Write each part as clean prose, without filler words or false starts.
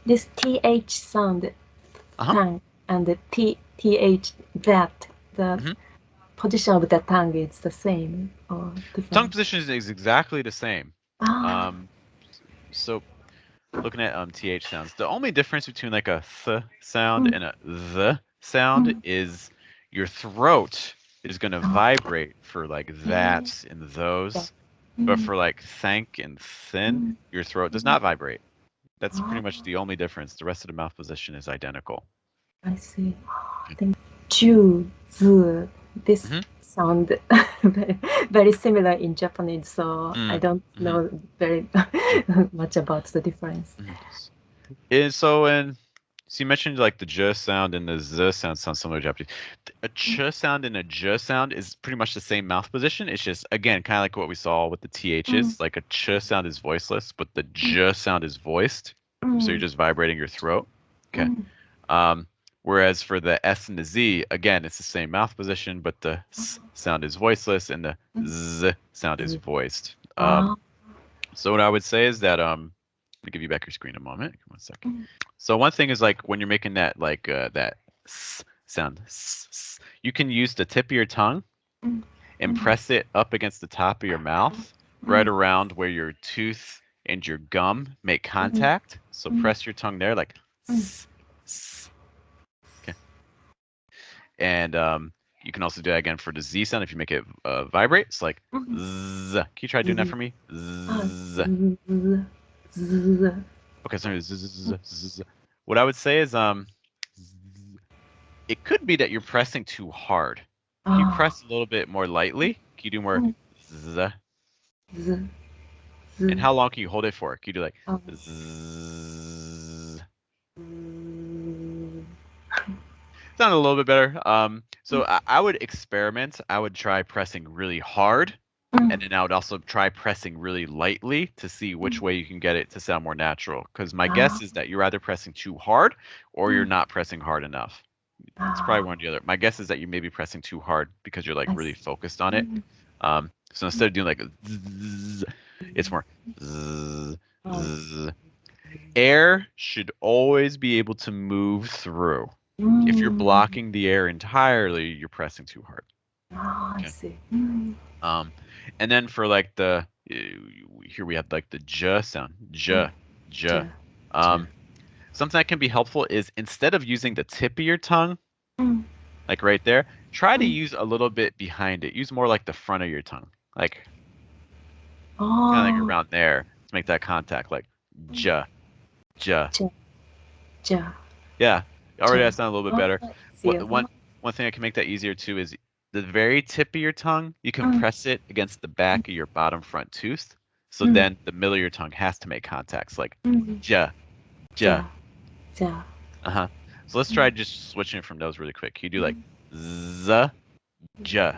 this th sound tongue and the th that the position of the tongue is the same or different? Tongue position is exactly the same. So looking at th sounds, the only difference between like a th sound and a the sound is your throat is going to vibrate for like that and those, but for like thank and thin, your throat does not vibrate. That's pretty much the only difference. The rest of the mouth position is identical. I see. I think ju, z, this sound very similar in Japanese, so I don't know very much about the difference. So you mentioned like the j sound and the z sound sound similar to Japanese. A ch sound and a j sound is pretty much the same mouth position. It's just, again, kind of like what we saw with the ths. Like a ch sound is voiceless, but the j sound is voiced. So you're just vibrating your throat. Okay. Whereas for the s and the z, again, it's the same mouth position, but the s sound is voiceless and the z sound is voiced. So what I would say is that let me give you back your screen a moment. Come on a second. So one thing is like when you're making that like that s sound, you can use the tip of your tongue and press it up against the top of your mouth, right around where your tooth and your gum make contact. So press your tongue there, like okay. And you can also do that again for the z sound if you make it vibrate. It's like z. Can you try doing that for me? Z. Okay, so what I would say is it could be that you're pressing too hard. Can you press a little bit more lightly? Can you do more z? And how long can you hold it for? Can you do like z? Sound a little bit better. So I would experiment. I would try pressing really hard, and then I would also try pressing really lightly to see which way you can get it to sound more natural. Because my guess is that you're either pressing too hard or you're not pressing hard enough. It's probably one or the other. My guess is that you may be pressing too hard because you're like really focused on it. So instead of doing like zzz, it's more zzz, zzz. Air should always be able to move through. If you're blocking the air entirely, you're pressing too hard. I see. And then for like the here we have like the j sound, j. Something that can be helpful is instead of using the tip of your tongue, like right there, try to use a little bit behind it. Use more like the front of your tongue, like kind of like around there to make that contact, like j. Yeah, already that sounds a little bit better. One thing that can make that easier too is the very tip of your tongue. You can press it against the back of your bottom front tooth, so then the middle of your tongue has to make contacts, like j. So let's try just switching it from those really quick. Can you do like z, j?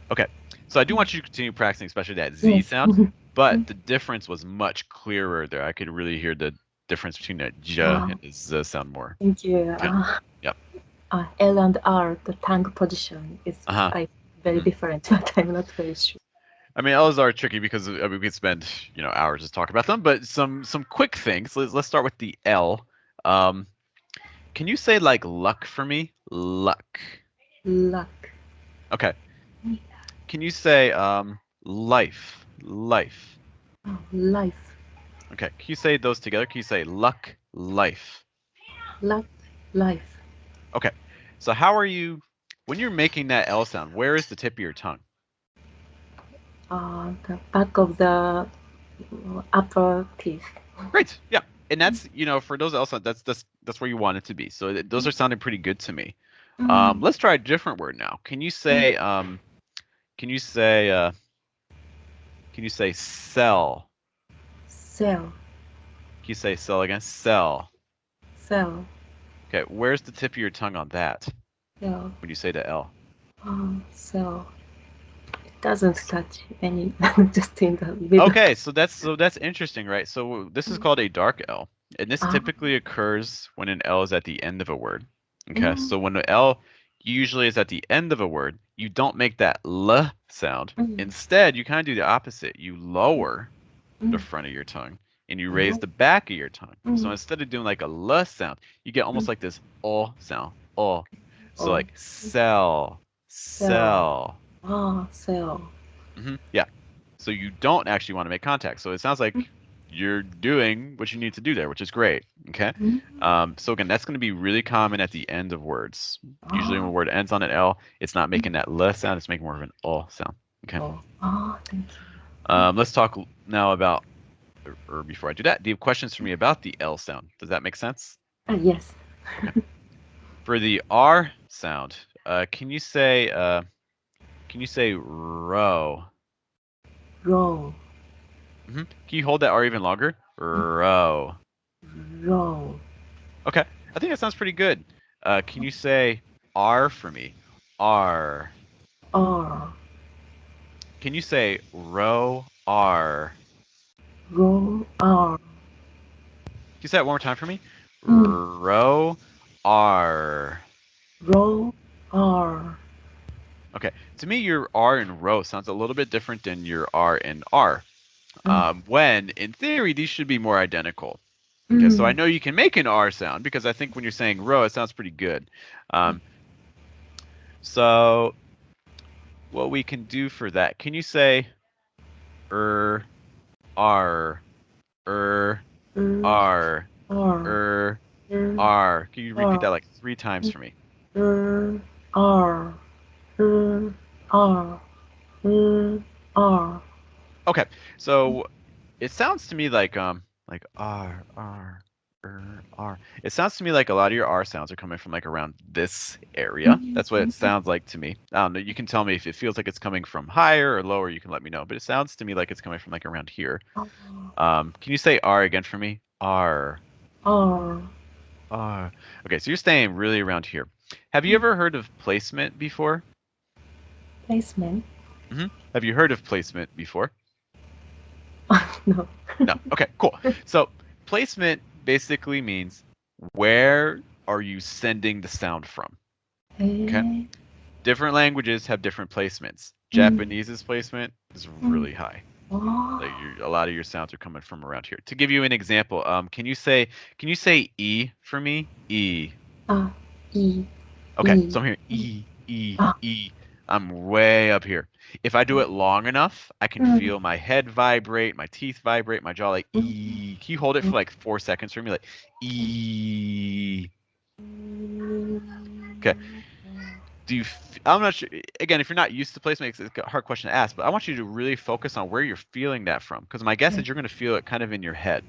Okay, so I do want you to continue practicing, especially that z sound. But the difference was much clearer there. I could really hear the difference between the j and the z sound more. Thank you. Yep. L and R, the tongue position is very different, but I'm not very sure. I mean, L's are tricky because we could spend hours just talking about them. But some quick things. Let's start with the L. Can you say like luck for me? Luck. Luck. Okay. Can you say life? Life. Life. Okay. Can you say those together? Can you say luck, life? Luck, life. Okay. So how are you when you're making that L sound? Where is the tip of your tongue? The back of the upper teeth. Great. Yeah. And that's for those L sounds, that's where you want it to be. So those are sounding pretty good to me. Let's try a different word now. Can you say sell? Sell. Can you say sell again? Sell. Sell. Okay. Where's the tip of your tongue on that? Sell. When you say the L. Sell. It doesn't touch any. Just in the middle. Okay. So that's interesting, right? So this is called a dark L, and this typically occurs when an L is at the end of a word. Okay. So when the L usually is at the end of a word, you don't make that L sound. Instead, you kind of do the opposite. You lower the front of your tongue and you raise the back of your tongue. So instead of doing like a L sound, you get almost like this O sound. O. So like sell, sell. Sell. Yeah. So you don't actually want to make contact. So it sounds like you're doing what you need to do there, which is great. Okay. So again, that's going to be really common at the end of words. Usually when a word ends on an L, it's not making that L sound, it's making more of an O sound. Okay. Thank you. Let's talk now about, or before I do that, do you have questions for me about the L sound? Does that make sense? Yes. Okay. For the R sound, can you say row? Row. Can you hold that R even longer? Row. Row. Okay, I think that sounds pretty good. Can you say R for me? R. R. Can you say row R? Row R. Can you say that one more time for me? Row R. Row R. Okay, to me your R in row sounds a little bit different than your R in R. When, in theory, these should be more identical. Okay, so I know you can make an R sound because I think when you're saying row, it sounds pretty good. So what we can do for that, can you say R, R, R, R, R? Can you repeat that like 3 times for me? R. R. R. Okay, so it sounds to me like R. It sounds to me like a lot of your R sounds are coming from like around this area. That's what it sounds like to me. I don't know. You can tell me if it feels like it's coming from higher or lower. You can let me know. But it sounds to me like it's coming from like around here. Can you say R again for me? R. R. R. Okay, so you're staying really around here. Have you ever heard of placement before? Placement? Have you heard of placement before? No. No. Okay, cool. So placement basically means where are you sending the sound from? Okay. Different languages have different placements. Japanese's placement is really high. Like a lot of your sounds are coming from around here. To give you an example, can you say E for me? E. E. Okay, so I'm here E. I'm way up here. If I do it long enough, I can feel my head vibrate, my teeth vibrate, my jaw like E. Can you hold it for like 4 seconds for me? Like E. Okay. I'm not sure. Again, if you're not used to placement, it's a hard question to ask, but I want you to really focus on where you're feeling that from. Because my guess is you're going to feel it kind of in your head.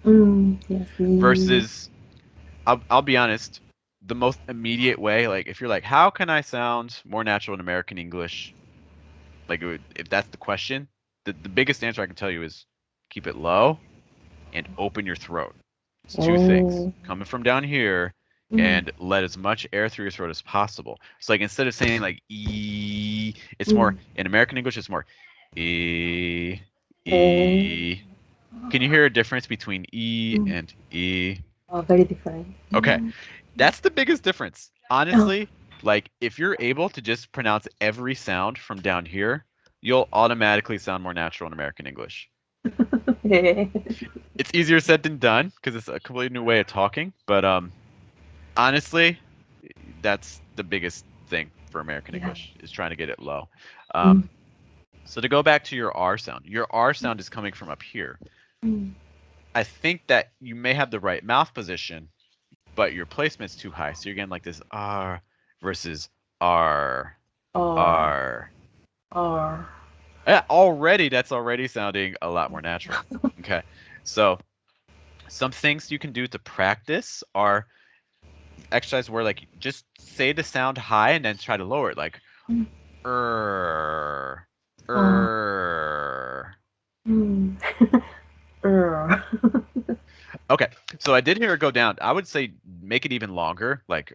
Yes. Versus, I'll be honest, the most immediate way, like if you're like, how can I sound more natural in American English? Like if that's the question, the biggest answer I can tell you is keep it low and open your throat. It's 2 things. Coming from down here and let as much air through your throat as possible. So like instead of saying like E, it's more, in American English, it's more E, E. Can you hear a difference between E and E? Very different. Okay, that's the biggest difference. Honestly, like if you're able to just pronounce every sound from down here, you'll automatically sound more natural in American English. It's easier said than done because it's a completely new way of talking. But honestly, that's the biggest thing for American English is trying to get it low. So to go back to your R sound is coming from up here. I think that you may have the right mouth position, but your placement's too high. So you're getting like this R versus R. R. Yeah, that's already sounding a lot more natural. Okay. So some things you can do to practice are exercise where like just say the sound high and then try to lower it, like Okay, so I did hear it go down. I would say make it even longer, like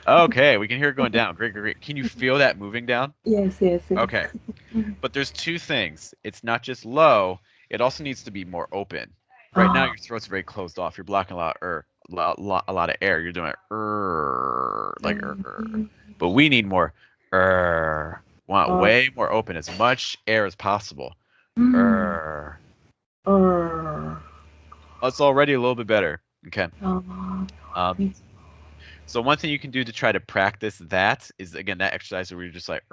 Okay, we can hear it going down. Great. Can you feel that moving down? Yes. Okay. But there's 2 things. It's not just low, it also needs to be more open. Right now your throat's very closed off. You're blocking a lot of air. You're doing like But we need more want way more open, as much air as possible. That's already a little bit better. Okay. So one thing you can do to try to practice that is, again, that exercise where you're just like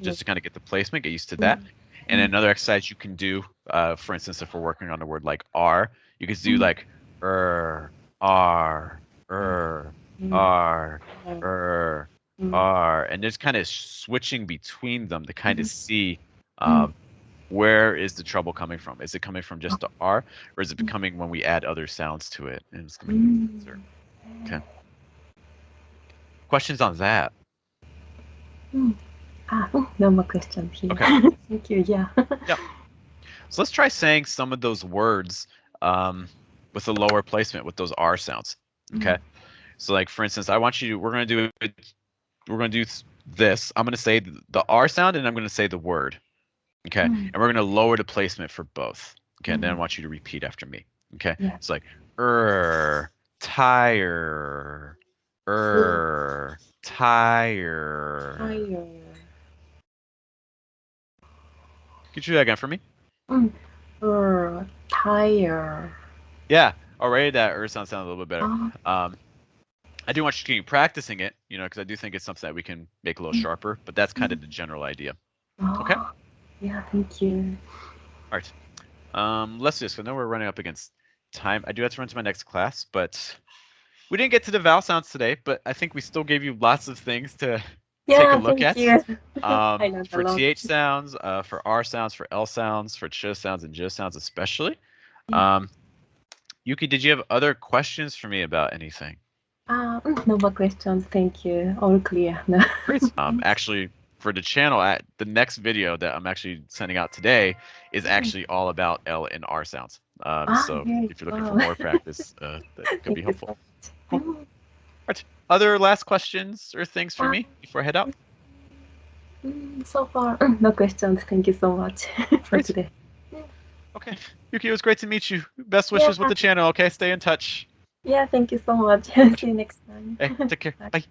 just to kind of get the placement, get used to that. And another exercise you can do, for instance, if we're working on a word like R, you could do like R, R, and just kind of switching between them to kind of see where is the trouble coming from. Is it coming from just the R, or is it coming when we add other sounds to it? And it's coming easier. Okay. Questions on that? No more questions here. Okay. Thank you. Yeah. So let's try saying some of those words with a lower placement with those R sounds. Okay. So like, for instance, we're going to do this. I'm going to say the R sound and I'm going to say the word. Okay. And we're going to lower the placement for both. Okay. And then I want you to repeat after me. Okay. It's like, tire, tire. Could you do that again for me? Tire. Yeah, already that sounds a little bit better. I do want you to keep practicing it, because I do think it's something that we can make a little sharper, but that's kind of the general idea. Okay? Yeah, thank you. All right. Let's do this. I know we're running up against time. I do have to run to my next class, but we didn't get to the vowel sounds today, but I think we still gave you lots of things to take a look at. For TH sounds, for R sounds, for L sounds, for ch sounds, and j sounds especially. Yuki, did you have other questions for me about anything? No more questions. Thank you. All clear. Great. Actually, for the channel, the next video that I'm actually sending out today is actually all about L and R sounds. So if you're looking for more practice, that could be helpful. Cool. All right. Other last questions or things for me before I head out? So far, no questions. Thank you so much for today. Okay. Yuki, it was great to meet you. Best wishes with the channel, okay? Stay in touch. Yeah, thank you so much. See you next time. Hey, take care. Bye.